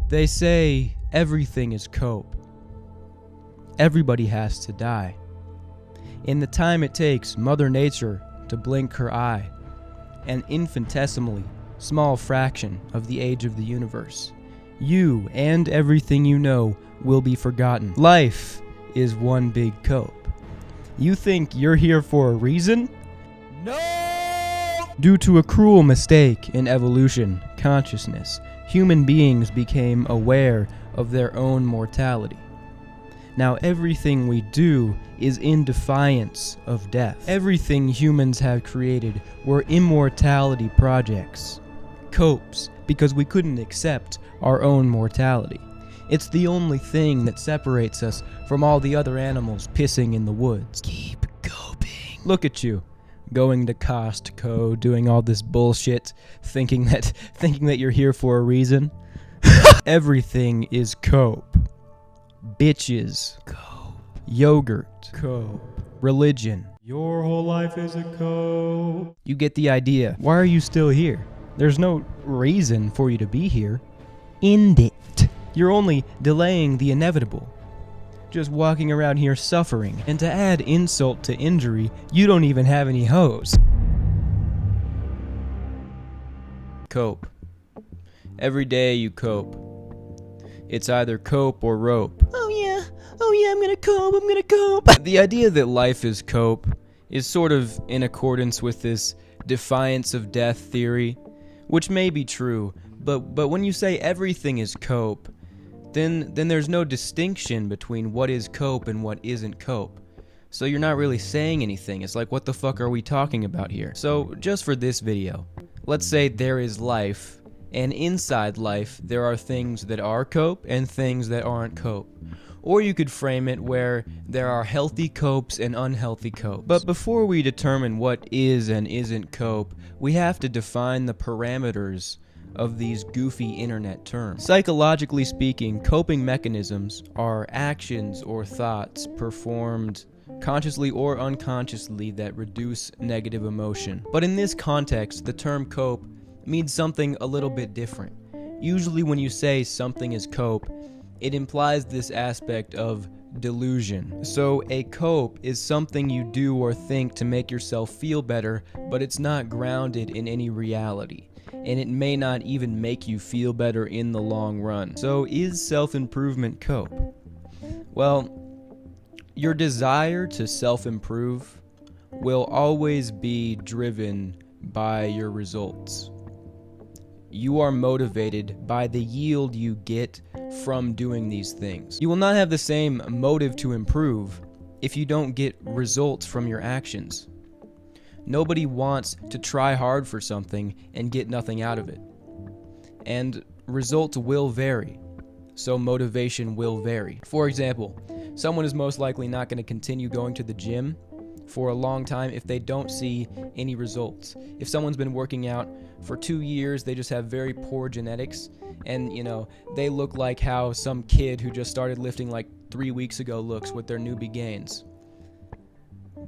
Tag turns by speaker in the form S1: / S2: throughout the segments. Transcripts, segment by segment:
S1: They say everything is cope. Everybody has to die. In the time it takes Mother Nature to blink her eye, an infinitesimally small fraction of the age of the universe, you and everything you know will be forgotten. Life is one big cope. You think you're here for a reason? No! Due to a cruel mistake in evolution consciousness, human beings became aware of their own mortality. Now everything we do is in defiance of death. Everything humans have created were immortality projects. Copes, because we couldn't accept our own mortality. It's the only thing that separates us from all the other animals pissing in the woods. Keep coping. Look at you, going to Costco, doing all this bullshit, thinking that you're here for a reason. Everything is cope. Bitches, cope. Yogurt, cope. Religion, your whole life is a cope. You get the idea. Why are you still here? There's no reason for you to be here. End it. You're only delaying the inevitable. Just walking around here suffering. And to add insult to injury, you don't even have any hoes. Cope. Every day you cope. It's either cope or rope. Oh yeah, I'm gonna cope. The idea that life is cope is sort of in accordance with this defiance of death theory, which may be true, but when you say everything is cope, then there's no distinction between what is cope and what isn't cope. So you're not really saying anything. It's like, what the fuck are we talking about here? So just for this video, let's say there is life, and inside life there are things that are cope and things that aren't cope. Or you could frame it where there are healthy copes and unhealthy copes. But before we determine what is and isn't cope, we have to define the parameters of these goofy internet terms. Psychologically speaking, coping mechanisms are actions or thoughts performed consciously or unconsciously that reduce negative emotion. But in this context, the term cope means something a little bit different. Usually when you say something is cope, it implies this aspect of delusion. So a cope is something you do or think to make yourself feel better, but it's not grounded in any reality, and it may not even make you feel better in the long run. So is self-improvement cope? Well, your desire to self-improve will always be driven by your results. You are motivated by the yield you get from doing these things. You will not have the same motive to improve if you don't get results from your actions. Nobody wants to try hard for something and get nothing out of it. And results will vary, so motivation will vary. For example, someone is most likely not going to continue going to the gym for a long time if they don't see any results. If someone's been working out for 2 years, they just have very poor genetics, and they look like how some kid who just started lifting like 3 weeks ago looks with their newbie gains.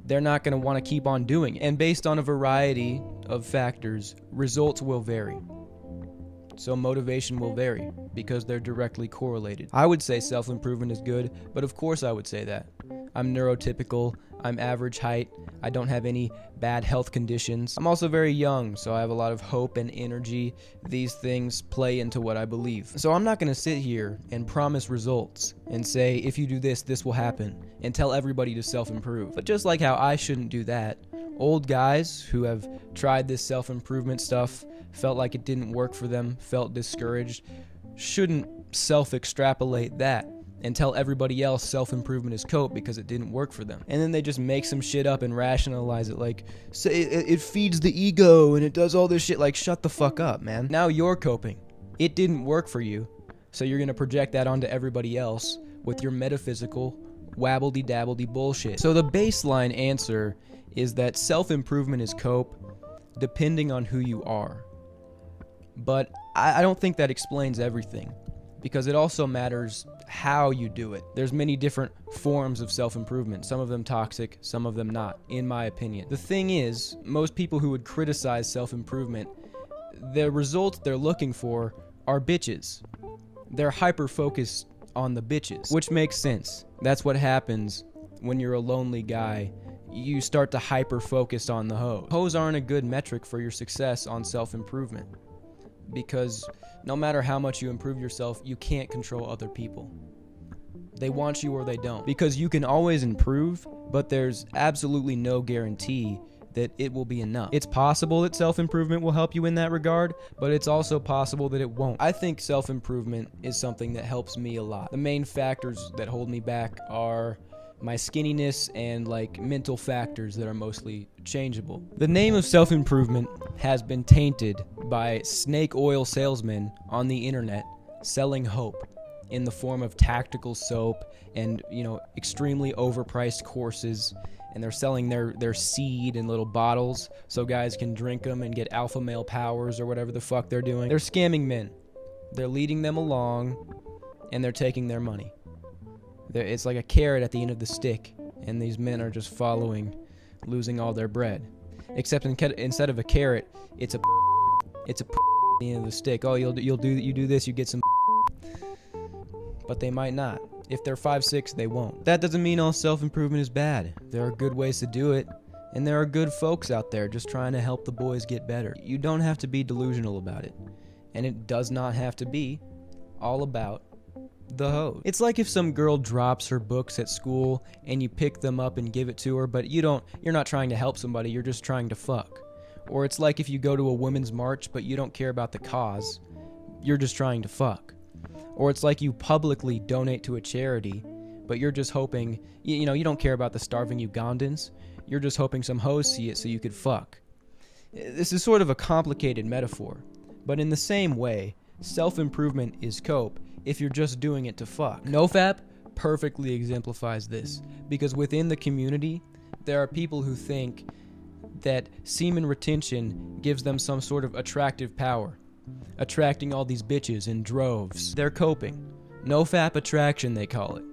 S1: They're not going to want to keep on doing it. And based on a variety of factors, results will vary. So motivation will vary because they're directly correlated. I would say self-improvement is good, but of course I would say that. I'm neurotypical, I'm average height, I don't have any bad health conditions. I'm also very young, so I have a lot of hope and energy. These things play into what I believe. So I'm not going to sit here and promise results and say, if you do this, this will happen, and tell everybody to self-improve. But just like how I shouldn't do that, old guys who have tried this self-improvement stuff, felt like it didn't work for them, felt discouraged, shouldn't self-extrapolate that and tell everybody else self-improvement is cope because it didn't work for them. And then they just make some shit up and rationalize it like, say it feeds the ego and it does all this shit. Like, shut the fuck up, man. Now you're coping. It didn't work for you, so you're gonna project that onto everybody else with your metaphysical wabbledy-dabbledy bullshit. So the baseline answer is that self-improvement is cope depending on who you are. But I don't think that explains everything, because it also matters how you do it. There's many different forms of self-improvement, some of them toxic, some of them not, in my opinion. The thing is, most people who would criticize self-improvement, the results they're looking for are bitches. they're hyper-focused on the bitches, which makes sense. That's what happens when you're a lonely guy. You start to hyper-focus on the hoes. Hoes aren't a good metric for your success on self-improvement, because no matter how much you improve yourself, you can't control other people. They want you or they don't. Because you can always improve, but there's absolutely no guarantee that it will be enough. It's possible that self-improvement will help you in that regard, but it's also possible that it won't. I think self-improvement is something that helps me a lot. The main factors that hold me back are my skinniness and mental factors that are mostly changeable. The name of self-improvement has been tainted by snake oil salesmen on the internet selling hope in the form of tactical soap and, extremely overpriced courses. And they're selling their seed in little bottles so guys can drink them and get alpha male powers or whatever the fuck they're doing. They're scamming men. They're leading them along, and they're taking their money. It's like a carrot at the end of the stick, and these men are just following, losing all their bread. Except instead of a carrot, it's a at the end of the stick. Oh, you do this, you get some. But they might not. If they're 5'6", they won't. That doesn't mean all self-improvement is bad. There are good ways to do it, and there are good folks out there just trying to help the boys get better. You don't have to be delusional about it, and it does not have to be all about the hoe. It's like if some girl drops her books at school and you pick them up and give it to her, but you're not trying to help somebody, you're just trying to fuck. Or it's like if you go to a women's march but you don't care about the cause, you're just trying to fuck. Or it's like you publicly donate to a charity, but you're just hoping, you don't care about the starving Ugandans. You're just hoping some hoes see it so you could fuck. This is sort of a complicated metaphor, but in the same way, self-improvement is cope if you're just doing it to fuck. NoFap perfectly exemplifies this, because within the community, there are people who think that semen retention gives them some sort of attractive power, attracting all these bitches in droves. They're coping. NoFap attraction, they call it.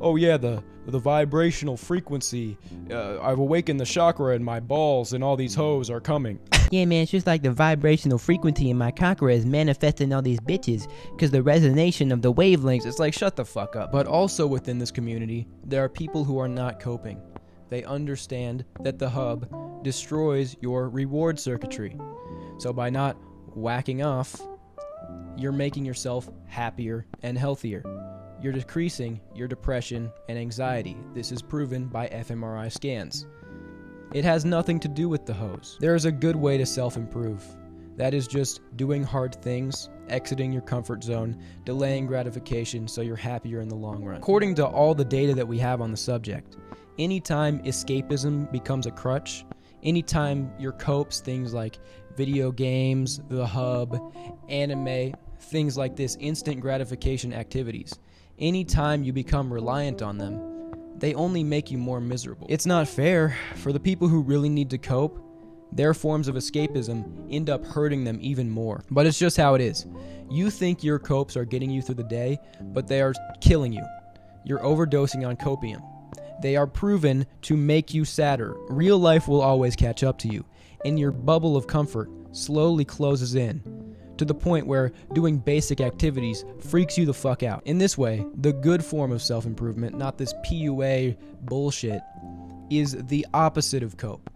S1: Oh yeah, the vibrational frequency. I've awakened the chakra in my balls and all these hoes are coming.
S2: Yeah, man, it's just like the vibrational frequency in my chakra is manifesting all these bitches because the resonance of the wavelengths.
S1: It's like, shut the fuck up. But also within this community, there are people who are not coping. They understand that the hub destroys your reward circuitry. So by not whacking off, you're making yourself happier and healthier. You're decreasing your depression and anxiety. This is proven by fMRI scans. It has nothing to do with the hose. There is a good way to self-improve. That is just doing hard things, exiting your comfort zone, delaying gratification so you're happier in the long run. According to all the data that we have on the subject, anytime escapism becomes a crutch, anytime your copes, things like video games, the hub, anime, things like this, instant gratification activities, anytime you become reliant on them, they only make you more miserable. It's not fair. For the people who really need to cope, their forms of escapism end up hurting them even more. But it's just how it is. You think your copes are getting you through the day, but they are killing you. You're overdosing on copium. They are proven to make you sadder. Real life will always catch up to you, and your bubble of comfort slowly closes in, to the point where doing basic activities freaks you the fuck out. In this way, the good form of self-improvement, not this PUA bullshit, is the opposite of cope.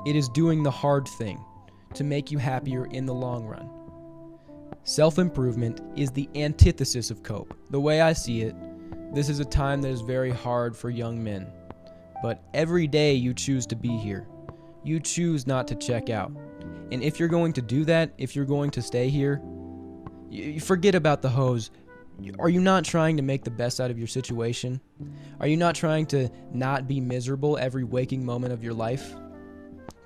S1: It is doing the hard thing to make you happier in the long run. Self-improvement is the antithesis of cope. The way I see it, this is a time that is very hard for young men. But every day you choose to be here. You choose not to check out. And if you're going to do that, if you're going to stay here, you forget about the hose. Are you not trying to make the best out of your situation? Are you not trying to not be miserable every waking moment of your life?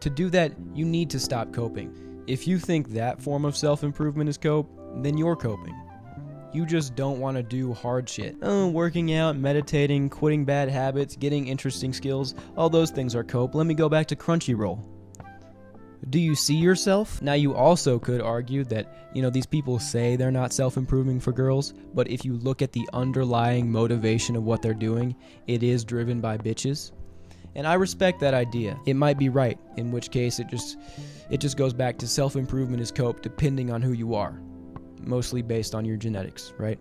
S1: To do that, you need to stop coping. If you think that form of self-improvement is cope, then you're coping. You just don't want to do hard shit. Oh, working out, meditating, quitting bad habits, getting interesting skills, all those things are cope. Let me go back to Crunchyroll. Do you see yourself? Now you also could argue that, these people say they're not self-improving for girls, but if you look at the underlying motivation of what they're doing, it is driven by bitches. And I respect that idea. It might be right, in which case it just goes back to self-improvement is cope depending on who you are. mostly based on your genetics, right?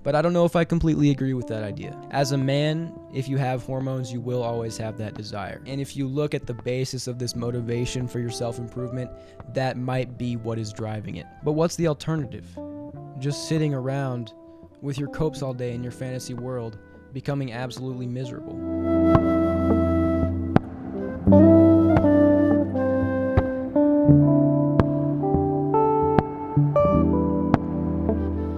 S1: But I don't know if I completely agree with that idea. As a man, if you have hormones, you will always have that desire. And if you look at the basis of this motivation for your self-improvement, that might be what is driving it. But what's the alternative? Just sitting around with your copes all day in your fantasy world, becoming absolutely miserable.